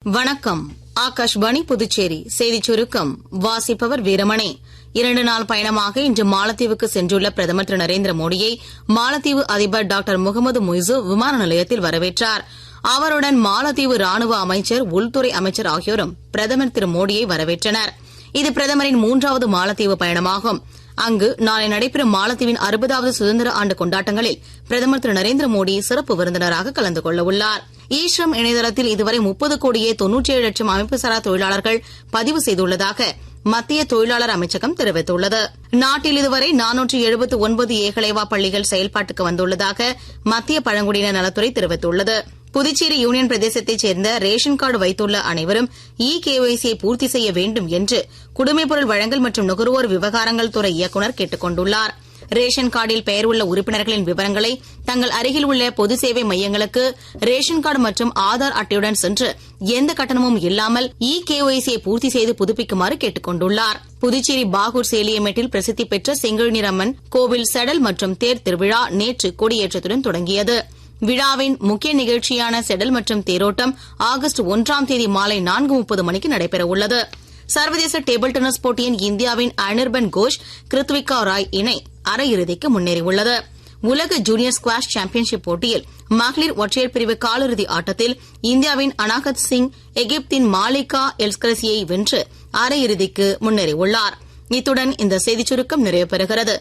வணக்கம். ஆகாஷ்வாணி புதுச்சேரி செய்திச் சுருக்கம் வாசிப்பவர் வீரமணி. 2 நாள் பயணமாக இன்று மாலத்தீவுக்கு சென்றுள்ள பிரதமர் திரு நரேந்திர மோடியை மாலத்தீவு அதிபர் டாக்டர் முகமது முய்சு விமான நிலையத்தில் வரவேற்றார். அவருடன் மாலத்தீவு ராணுவ அமைச்சர், உள்துறை அமைச்சர் ஆகியோரும் பிரதமர் திரு மோடியை வரவேற்றனர். இது பிரதமரின் 3வது மாலத்தீவு பயணமாகும். அங்கு நாளை நடைபெறும் மாலத்தீவின் 60வது சுதந்திர ஆண்டு கொண்டாட்டங்களில் பிரதமர் திரு நரேந்திர மோடி சிறப்பு விருந்தினராக கலந்து கொள்ள உள்ளார். ஈஸ்ரம் இணையதளத்தில் இதுவரை 30 கோடியே 97 லட்சம் அமைப்புசாரா தொழிலாளர்கள் பதிவு செய்துள்ளதாக மத்திய தொழிலாளர் அமைச்சகம் தெரிவித்துள்ளது. நாட்டில் இதுவரை 479 ஏகலைவா பள்ளிகள் செயல்பாட்டுக்கு வந்துள்ளதாக மத்திய பழங்குடியினர் நலத்துறை தெரிவித்துள்ளது. புதுச்சேரி யூனியன் பிரதேசத்தைச் சேர்ந்த ரேஷன் கார்டு வைத்துள்ள அனைவரும் KYC-யை பூர்த்தி செய்ய வேண்டும் என்று குடிமைப்பொருள் வழங்கல் மற்றும் நுகர்வோர் விவகாரங்கள் துறை இயக்குநர் கேட்டுக் கொண்டுள்ளார். ரேஷன் கார்டில் பெயர் உள்ள உறுப்பினர்களின் விவரங்களை தங்கள் அருகில் உள்ள பொது சேவை மையங்களுக்கு ரேஷன் கார்டு மற்றும் ஆதார் அட்டையுடன் சென்று எந்த கட்டணமும் இல்லாமல் KYC-யை பூர்த்தி செய்து புதுப்பிக்குமாறு கேட்டுக் கொண்டுள்ளார். புதுச்சேரி பாகூர் சேலியமேட்டில் பிரசித்தி பெற்ற செங்கழுநீரம்மன் கோவில் செடல் மற்றும் தேர் திருவிழா நேற்று கொடியேற்றத்துடன் தொடங்கியது. விழாவின் முக்கிய நிகழ்ச்சியான செடல் மற்றும் தேரோட்டம் ஆகஸ்ட் 1ஆம் தேதி மாலை 4:30 மணிக்கு நடைபெறவுள்ளது. சர்வதேச டேபிள் டென்னிஸ் போட்டியின் இந்தியாவின் அனிர்பன் கோஷ், கிருத்விகா ராய் இணை அரையிறுதிக்கு முன்னேறியுள்ளது. உலக ஜூனியர் ஸ்குவாஷ் சாம்பியன்ஷிப் போட்டியில் மகளிர் ஒற்றையர் பிரிவு காலிறுதி ஆட்டத்தில் இந்தியாவின் அனாகத் சிங் எகிப்தின் மாலிகா எல்ஸ்கரசியை வென்று அரையிறுதிக்கு முன்னேறியுள்ளார். இத்துடன் இந்த செய்திச் சுருக்கம் நிறைவு பெறுகிறது.